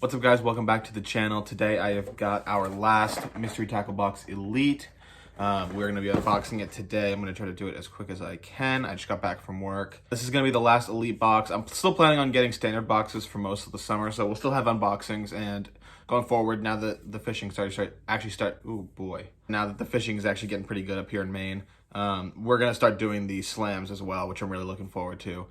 What's up, guys? Welcome back to the channel. Today I have got our last mystery tackle box elite. We're going to be unboxing it today. I'm going to try to do it as quick as I can. I just got back from work. This is going to be the last elite box. I'm still planning on getting standard boxes for most of the summer, so we'll still have unboxings. And going forward, now that the fishing now that the fishing is actually getting pretty good up here in Maine, we're going to start doing the slams as well, which I'm really looking forward to.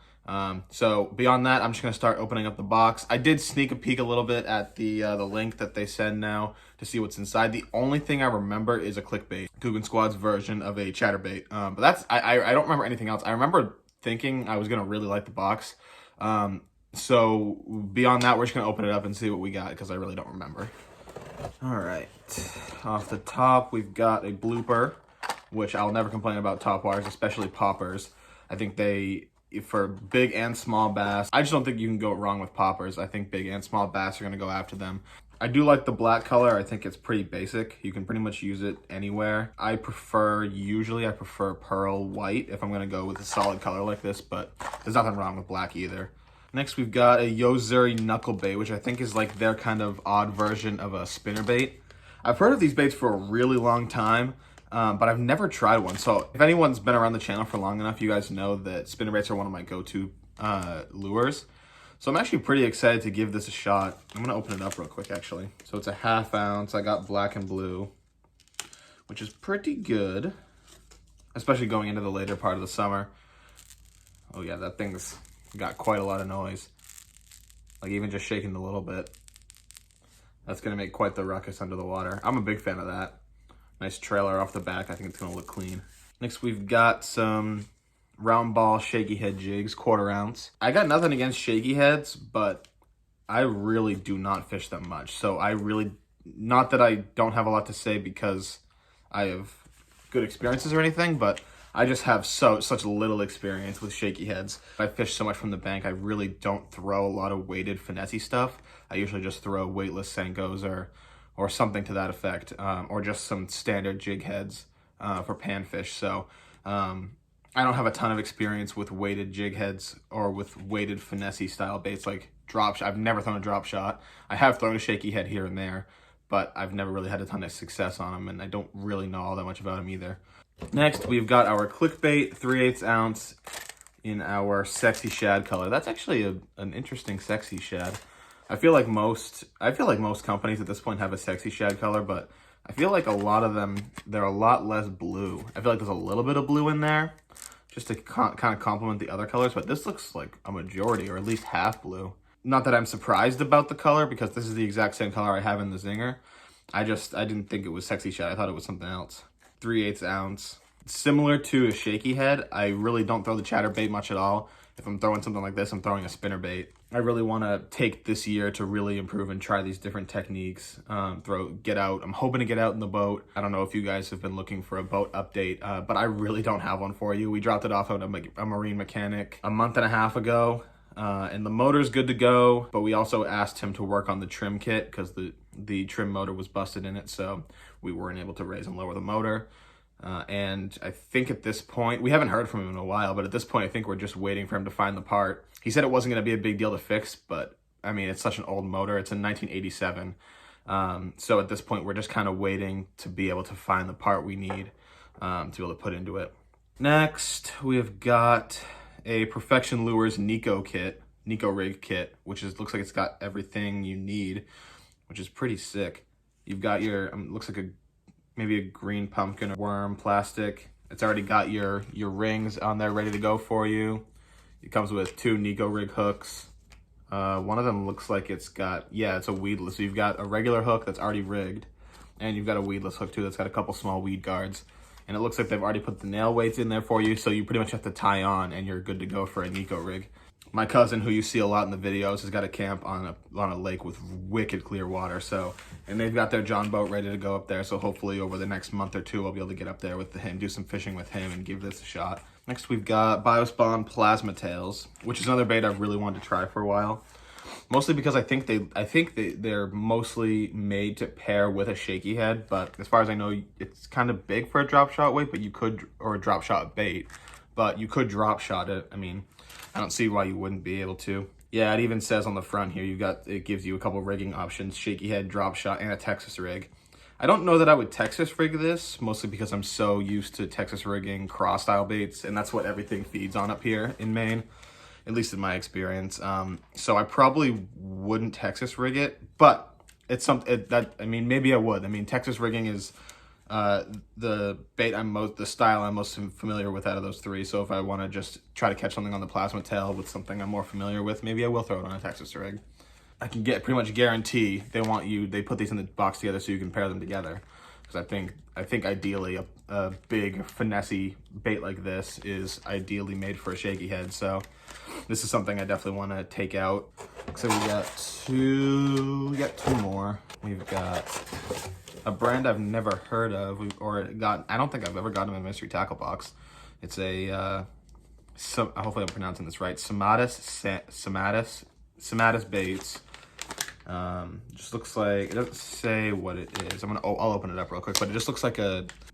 So beyond that, I'm just going to start opening up the box. I did sneak a peek a little bit at the link that they send now to see what's inside. The only thing I remember is a clickbait, Coogan Squad's version of a chatterbait. But that's, I don't remember anything else. I remember thinking I was going to really like the box. So beyond that, we're just going to open it up and see what we got, because I really don't remember. All right, off the top, we've got a blooper, which I'll never complain about topwaters, especially poppers. I think for big and small bass, I just don't think you can go wrong with poppers. I think big and small bass are going to go after them. I do like the black color. I think it's pretty basic. You can pretty much use it anywhere. Usually I prefer pearl white if I'm going to go with a solid color like this, but there's nothing wrong with black either. Next, we've got a Yozuri knuckle bait, which I think is like their kind of odd version of a spinnerbait. I've heard of these baits for a really long time, but I've never tried one. So if anyone's been around the channel for long enough, you guys know that spinnerbaits are one of my go-to lures. So I'm actually pretty excited to give this a shot. I'm gonna open it up real quick, actually. So it's a 1/2 ounce. I got black and blue, which is pretty good, especially going into the later part of the summer. Oh yeah, that thing's got quite a lot of noise. Like even just shaking a little bit. That's gonna make quite the ruckus under the water. I'm a big fan of that. Nice trailer off the back. I think it's gonna look clean. Next, we've got some round ball shaky head jigs, 1/4 ounce. I got nothing against shaky heads, but I really do not fish them much. So not that I don't have a lot to say because I have good experiences or anything, but I just have such little experience with shaky heads. I fish so much from the bank, I really don't throw a lot of weighted finessey stuff. I usually just throw weightless Senkos or something to that effect, or just some standard jig heads for panfish. So I don't have a ton of experience with weighted jig heads or with weighted finessey style baits like drop shot. I've never thrown a drop shot. I have thrown a shaky head here and there, but I've never really had a ton of success on them, and I don't really know all that much about them either. Next, we've got our clickbait, 3/8 ounce in our sexy shad color. That's actually an interesting sexy shad. I feel like most companies at this point have a sexy shad color, but I feel like a lot of them, they're a lot less blue. I feel like there's a little bit of blue in there just to kind of complement the other colors, but this looks like a majority, or at least half blue. Not that I'm surprised about the color, because this is the exact same color I have in the Zinger. I didn't think it was sexy shad. I thought it was something else. 3/8 ounce. Similar to a shaky head, I really don't throw the chatterbait much at all. If I'm throwing something like this, I'm throwing a spinnerbait. I really want to take this year to really improve and try these different techniques. Get out. I'm hoping to get out in the boat. I don't know if you guys have been looking for a boat update, but I really don't have one for you. We dropped it off at a marine mechanic a month and a half ago, and the motor's good to go, but we also asked him to work on the trim kit because the trim motor was busted in it, so we weren't able to raise and lower the motor. And I think at this point, we haven't heard from him in a while, but at this point, I think we're just waiting for him to find the part. He said it wasn't going to be a big deal to fix, but I mean, it's such an old motor. It's in 1987. So at this point, we're just kind of waiting to be able to find the part we need to be able to put into it. Next, we've got a Perfection Lures Neko rig kit, which looks like it's got everything you need, which is pretty sick. You've got your, looks like maybe a green pumpkin or worm plastic. It's already got your rings on there ready to go for you. It comes with 2 Neko rig hooks. One of them looks like it's a weedless. So you've got a regular hook that's already rigged, and you've got a weedless hook too that's got a couple small weed guards. And it looks like they've already put the nail weights in there for you, so you pretty much have to tie on and you're good to go for a Neko rig. My cousin, who you see a lot in the videos, has got a camp on a lake with wicked clear water. And they've got their John boat ready to go up there. So hopefully over the next month or two, I'll be able to get up there with him, do some fishing with him, and give this a shot. Next, we've got BioSpawn Plasma Tails, which is another bait I've really wanted to try for a while. Mostly because I think they're mostly made to pair with a shaky head. But as far as I know, it's kind of big for a drop shot weight, or a drop shot bait. But you could drop shot it. I mean, I don't see why you wouldn't be able to. Yeah, it even says on the front here, it gives you a couple rigging options, shaky head, drop shot, and a Texas rig. I don't know that I would Texas rig this, mostly because I'm so used to Texas rigging cross style baits, and that's what everything feeds on up here in Maine, at least in my experience. So I probably wouldn't Texas rig it, but it's something I mean, maybe I would. I mean, Texas rigging is the style I'm most familiar with out of those three. So if I want to just try to catch something on the plasma tail with something I'm more familiar with, maybe I will throw it on a Texas rig. I can pretty much guarantee they put these in the box together so you can pair them together. Because I think ideally a big finessey bait like this is ideally made for a shaky head. So this is something I definitely want to take out. So we got two more. We've got a brand I've never heard of, I don't think I've ever gotten them in a mystery tackle box. It's a, hopefully I'm pronouncing this right, Somatis baits. Just looks like, it doesn't say what it is. I'll open it up real quick, but it just looks like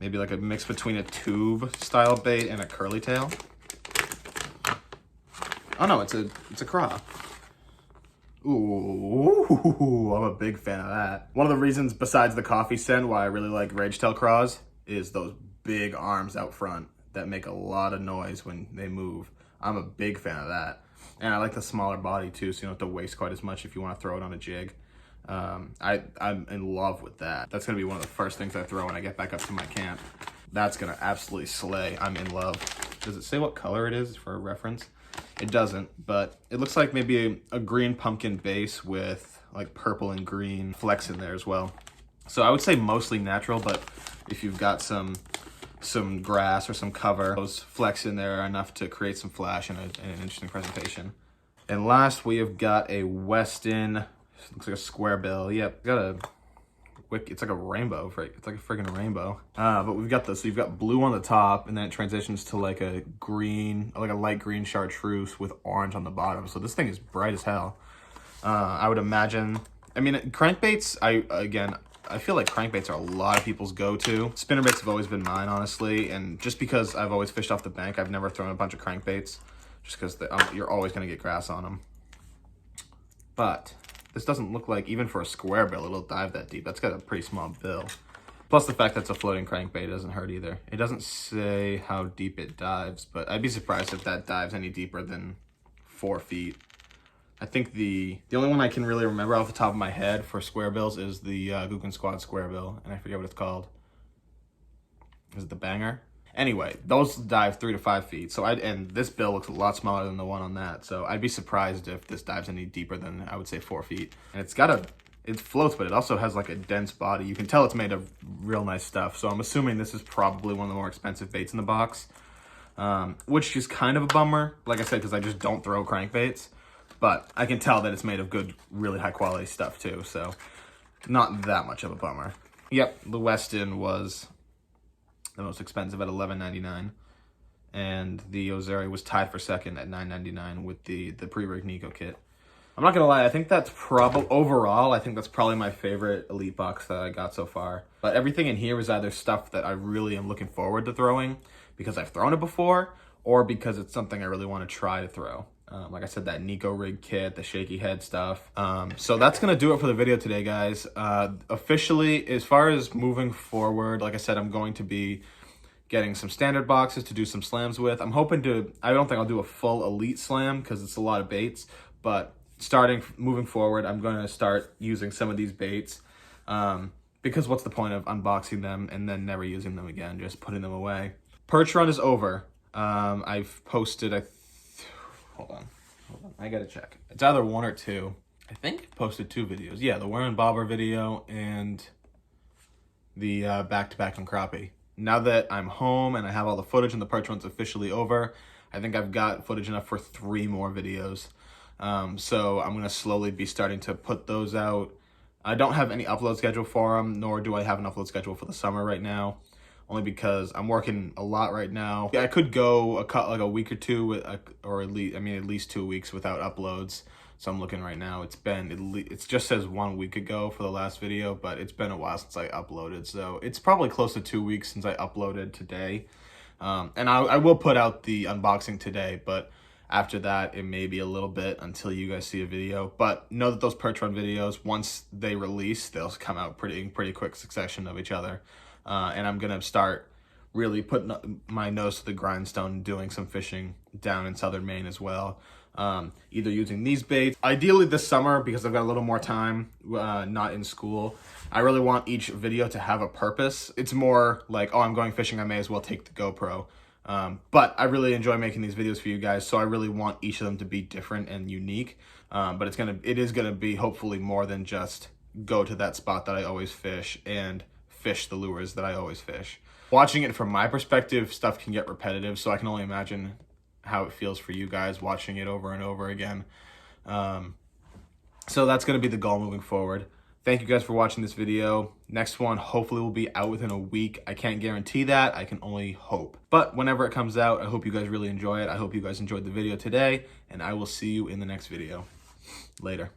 maybe like a mix between a tube style bait and a curly tail. Oh no, it's a craw. Ooh, I'm a big fan of that. One of the reasons, besides the coffee scent, why I really like rage tail craws is those big arms out front that make a lot of noise when they move. I'm a big fan of that. And I like the smaller body too, so you don't have to waste quite as much if you want to throw it on a jig. I'm in love with that. That's gonna be one of the first things I throw when I get back up to my camp. That's gonna absolutely slay. I'm in love. Does it say what color it is for reference? It doesn't, but it looks like maybe a green pumpkin base with like purple and green flecks in there as well. So I would say mostly natural, but if you've got some grass or some cover, those flecks in there are enough to create some flash and an interesting presentation. And last, we have got a Weston, looks like a square bill. Yep, it's like a rainbow, right? It's like a friggin' rainbow. But we've got this, so you've got blue on the top, and then it transitions to like a green, like a light green chartreuse with orange on the bottom. So this thing is bright as hell. I would imagine, I mean, crankbaits, I feel like crankbaits are a lot of people's go-to. Spinnerbaits have always been mine, honestly, and just because I've always fished off the bank, I've never thrown a bunch of crankbaits, just because you're always gonna get grass on them. But this doesn't look like, even for a square bill, it'll dive that deep. That's got a pretty small bill. Plus the fact that it's a floating crankbait doesn't hurt either. It doesn't say how deep it dives, but I'd be surprised if that dives any deeper than 4 feet. I think the only one I can really remember off the top of my head for square bills is the Gookin Squad square bill, and I forget what it's called. Is it the Banger? Anyway, those dive 3 to 5 feet. So and this bill looks a lot smaller than the one on that. So I'd be surprised if this dives any deeper than, I would say, 4 feet. And it floats, but it also has like a dense body. You can tell it's made of real nice stuff. So I'm assuming this is probably one of the more expensive baits in the box, which is kind of a bummer. Like I said, because I just don't throw crankbaits. But I can tell that it's made of good, really high quality stuff too, so not that much of a bummer. Yep, the Weston was the most expensive at $11.99, and the Ozeri was tied for second at $9.99 with the pre-rig Neko kit. I'm not gonna lie, I think that's overall, I think that's probably my favorite Elite box that I got so far. But everything in here is either stuff that I really am looking forward to throwing because I've thrown it before, or because it's something I really want to try to throw. Like I said, that Neko rig kit, the shaky head stuff. So that's going to do it for the video today, guys. Officially, as far as moving forward, like I said, I'm going to be getting some standard boxes to do some slams with. I don't think I'll do a full Elite slam because it's a lot of baits, but moving forward, I'm going to start using some of these baits because what's the point of unboxing them and then never using them again, just putting them away. Perch run is over. I've posted, Hold on, I gotta check. It's either 1 or 2. I think I posted 2 videos. Yeah, the Warren Bobber video and the back-to-back and crappie. Now that I'm home and I have all the footage and the perch run's officially over, I think I've got footage enough for 3 more videos. So I'm gonna slowly be starting to put those out. I don't have any upload schedule for them, nor do I have an upload schedule for the summer right now. Only because I'm working a lot right now. I could go a week or 2, or at least 2 weeks without uploads. So I'm looking right now. It just says 1 week ago for the last video, but it's been a while since I uploaded. So it's probably close to 2 weeks since I uploaded today. And I will put out the unboxing today, but After that, it may be a little bit until you guys see a video, but know that those perch run videos, once they release, they'll come out pretty quick succession of each other. And I'm gonna start really putting my nose to the grindstone and doing some fishing down in southern Maine as well. Either using these baits, ideally this summer, because I've got a little more time, not in school. I really want each video to have a purpose. It's more like, oh, I'm going fishing, I may as well take the GoPro. But I really enjoy making these videos for you guys, so I really want each of them to be different and unique. But it is gonna be hopefully more than just go to that spot that I always fish and fish the lures that I always fish. Watching it from my perspective, stuff can get repetitive, so I can only imagine how it feels for you guys watching it over and over again. So that's gonna be the goal moving forward. Thank you guys for watching this video. Next one hopefully will be out within a week. I can't guarantee that, I can only hope. But whenever it comes out, I hope you guys really enjoy it. I hope you guys enjoyed the video today, and I will see you in the next video. Later.